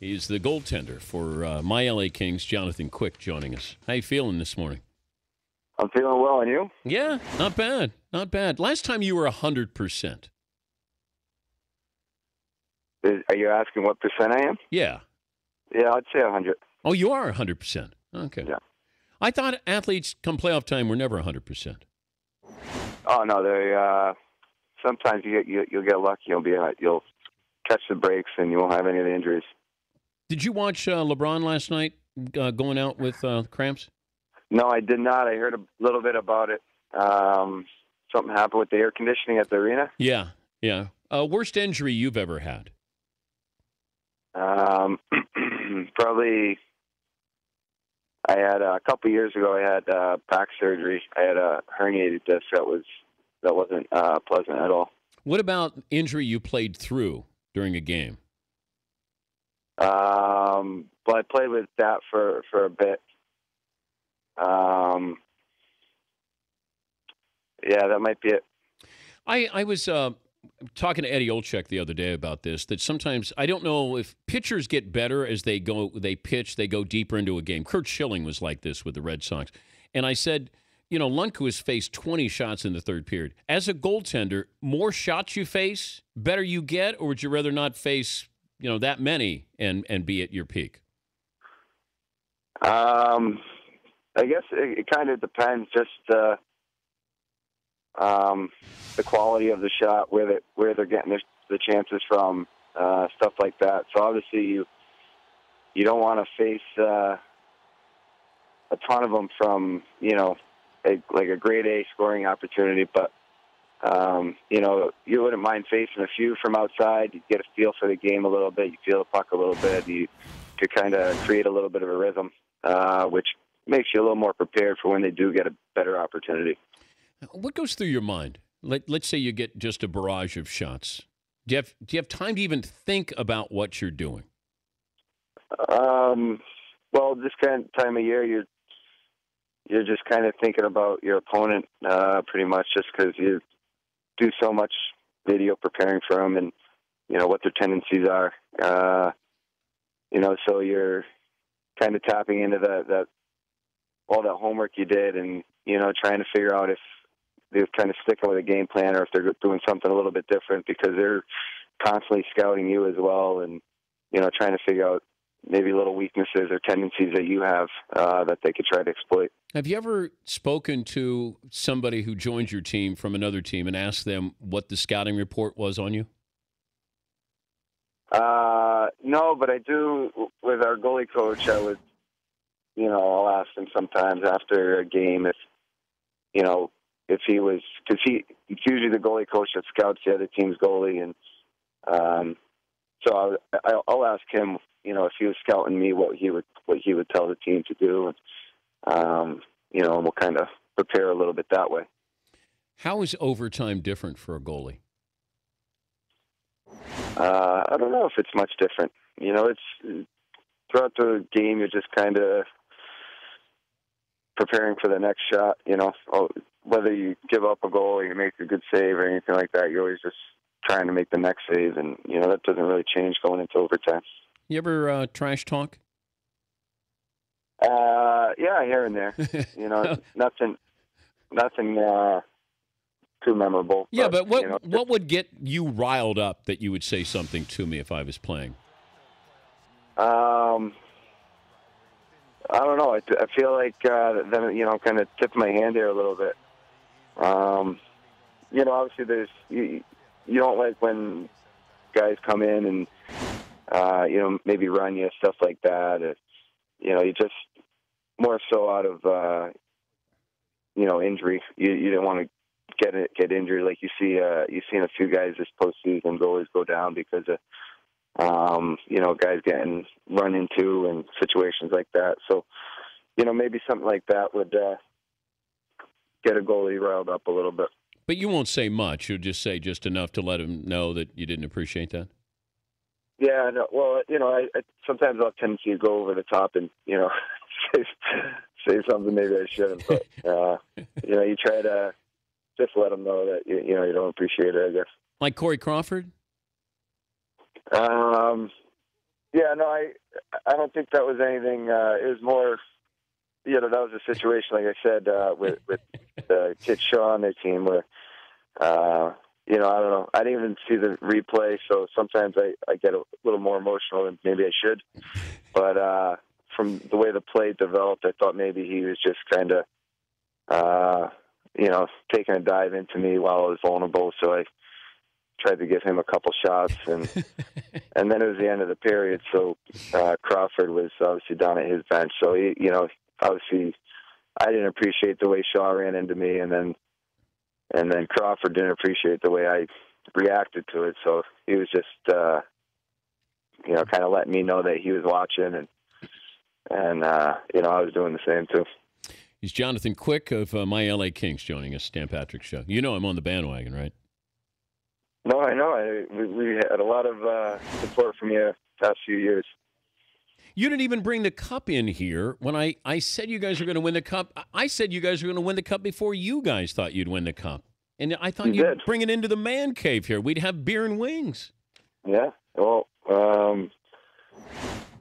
He's the goaltender for my LA Kings, Jonathan Quick, joining us. How you feeling this morning? I'm feeling well, and you? Yeah, not bad. Not bad. Last time you were 100%. Are you asking what percent I am? Yeah. Yeah, I'd say 100. Oh, you are 100%. Okay. Yeah. I thought athletes come playoff time were never 100%. Oh no, they sometimes you'll get lucky. You'll catch the breaks, and you won't have any of the injuries. Did you watch LeBron last night going out with cramps? No, I did not. I heard a little bit about it. Something happened with the air conditioning at the arena. Yeah. Worst injury you've ever had? Probably. I had a couple years ago. I had back surgery. I had a herniated disc that wasn't pleasant at all. What about injury you played through during a game? But I played with that for a bit. Yeah, that might be it. I was talking to Eddie Olczyk the other day about this, that sometimes, I don't know if pitchers get better as they pitch, they go deeper into a game. Curt Schilling was like this with the Red Sox. And I said, Lundqvist faced 20 shots in the third period. As a goaltender, more shots you face, better you get, or would you rather not face, that many and be at your peak? I guess it kind of depends, just the quality of the shot, where they're getting the chances from, stuff like that. So obviously you don't want to face a ton of them from like a grade A scoring opportunity, but you wouldn't mind facing a few from outside. You get a feel for the game a little bit. You feel the puck a little bit. You could kind of create a little bit of a rhythm, which makes you a little more prepared for when they do get a better opportunity. What goes through your mind? Let's say you get just a barrage of shots. Do you have time to even think about what you're doing? Well, this kind of time of year, you're just kind of thinking about your opponent, pretty much, just because you do so much video preparing for them, and what their tendencies are. So you're kind of tapping into that all that homework you did, and trying to figure out if they're kind of sticking with a game plan or if they're doing something a little bit different, because they're constantly scouting you as well, and trying to figure out maybe little weaknesses or tendencies that you have that they could try to exploit. Have you ever spoken to somebody who joined your team from another team and asked them what the scouting report was on you? No, but I do with our goalie coach. I would, I'll ask him sometimes after a game if he was, because it's usually the goalie coach that scouts the other team's goalie, and so I'll ask him, if he was scouting me, what he would tell the team to do, and we'll kind of prepare a little bit that way. How is overtime different for a goalie? I don't know if it's much different. It's throughout the game, you're just kind of preparing for the next shot. Whether you give up a goal or you make a good save or anything like that, you're always just trying to make the next save, and that doesn't really change going into overtime. You ever trash talk? Yeah, here and there. Nothing too memorable. Yeah, but what would get you riled up that you would say something to me if I was playing? I don't know. I feel like I'm kind of tipping my hand there a little bit. Obviously there's you don't like when guys come in and maybe run you, stuff like that. You just more so out of injury. You didn't want to get injured like you've seen a few guys this postseason goalies go down because of guys getting run into and situations like that. So maybe something like that would get a goalie riled up a little bit. But you won't say much. You'll just say just enough to let him know that you didn't appreciate that? Yeah, no, well, I sometimes I'll have tendency to go over the top and, say something maybe I shouldn't. But, you try to just let them know that, you don't appreciate it, I guess. Like Corey Crawford? Yeah, no, I don't think that was anything. It was more, that was a situation, like I said, with kid Shaw on their team where, I don't know. I didn't even see the replay, so sometimes I get a little more emotional than maybe I should. But from the way the play developed, I thought maybe he was just kind of, taking a dive into me while I was vulnerable. So I tried to give him a couple shots, and and then it was the end of the period. So Crawford was obviously down at his bench. So obviously I didn't appreciate the way Shaw ran into me, and then Crawford didn't appreciate the way I reacted to it. So he was just kind of letting me know that he was watching, and I was doing the same too. He's Jonathan Quick of My LA Kings joining us, Stan Patrick Show. You know I'm on the bandwagon, right? No, I know. We had a lot of support from you the past few years. You didn't even bring the cup in here when I said you guys are going to win the cup. I said you guys were going to win the cup before you guys thought you'd win the cup. And I thought you'd bring it into the man cave here. We'd have beer and wings. Yeah. Well,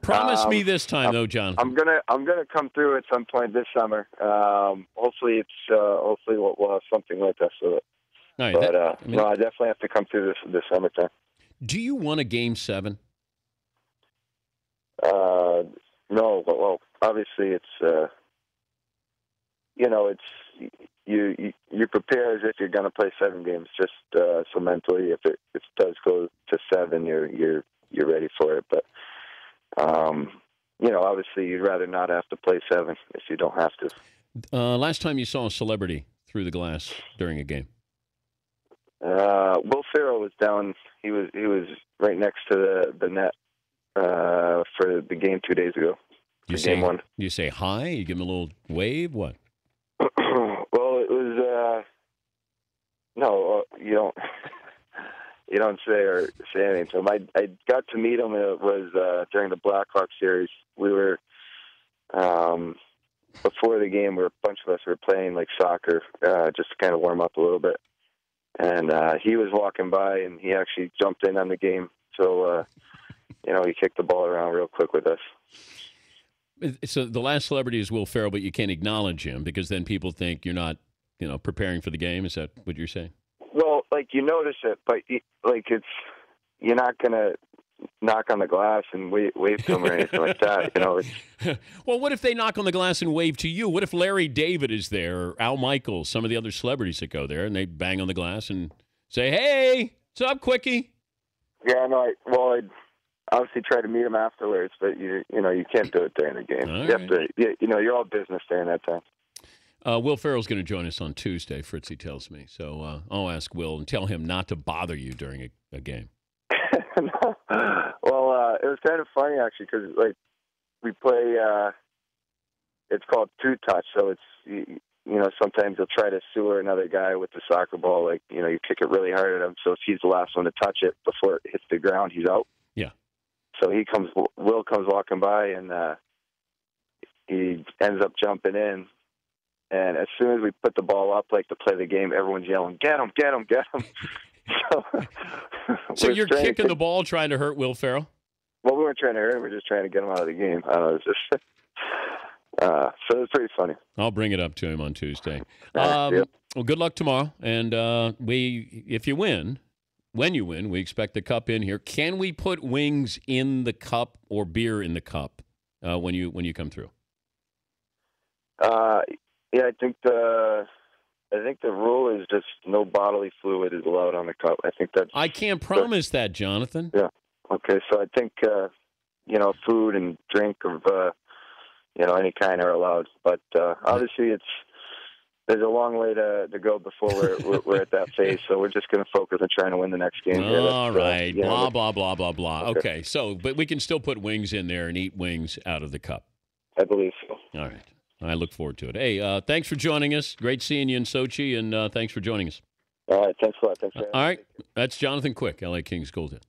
promise me this time, though, Jonathan. I'm gonna come through at some point this summer. Hopefully we'll have something like that. So. Right, but I definitely have to come through this summertime. Do you want a Game 7? No, but well, obviously it's you prepare as if you're going to play 7 games. Just so mentally, if it does go to 7, you're ready for it. But obviously you'd rather not have to play 7 if you don't have to. Last time you saw a celebrity through the glass during a game? Will Ferrell was down. He was right next to the net for the game 2 days ago. Game 1. You say hi? You give him a little wave? What? Well, it was no. You don't. You don't say anything to him. I got to meet him. It was during the Blackhawks series. We were before the game. A bunch of us were playing like soccer, just to kind of warm up a little bit. And he was walking by, and he actually jumped in on the game. So, he kicked the ball around real quick with us. So the last celebrity is Will Ferrell, but you can't acknowledge him because then people think you're not, preparing for the game. Is that what you're saying? Well, you notice it, but you're not going to knock on the glass and wave to him or anything like that. Well, what if they knock on the glass and wave to you? What if Larry David is there, or Al Michaels, some of the other celebrities that go there, and they bang on the glass and say, "Hey, what's up, Quickie?" Yeah, no. I'd obviously try to meet him afterwards, but you can't do it during the game. All you have to. You're all business during that time. Will Ferrell's going to join us on Tuesday, Fritzy tells me. So I'll ask Will and tell him not to bother you during a game. No. Well, it was kind of funny actually because we play. It's called two-touch, so it's sometimes you'll try to sewer another guy with the soccer ball. You kick it really hard at him, so if he's the last one to touch it before it hits the ground, he's out. Yeah. So Will comes walking by, and he ends up jumping in. And as soon as we put the ball up, to play the game, everyone's yelling, "Get him! Get him! Get him!" So you're kicking the ball, trying to hurt Will Ferrell? Well, we weren't trying to hurt him. We're just trying to get him out of the game. I don't know. It's just, so it's pretty funny. I'll bring it up to him on Tuesday. Yep. Well, good luck tomorrow. And if you win, when you win, we expect the cup in here. Can we put wings in the cup or beer in the cup when you come through? Yeah, I think the rule is just no bodily fluid is allowed on the cup. I think that's. I can't promise that, Jonathan. Yeah. Okay. So I think food and drink of any kind are allowed, but obviously there's a long way to go before we're at that phase. So we're just going to focus on trying to win the next game. All right. Blah blah blah blah blah. Okay. So, but we can still put wings in there and eat wings out of the cup. I believe so. All right. I look forward to it. Hey, thanks for joining us. Great seeing you in Sochi, and thanks for joining us. All right. Thanks a lot. Thanks for all right. That's Jonathan Quick, LA Kings goaltender.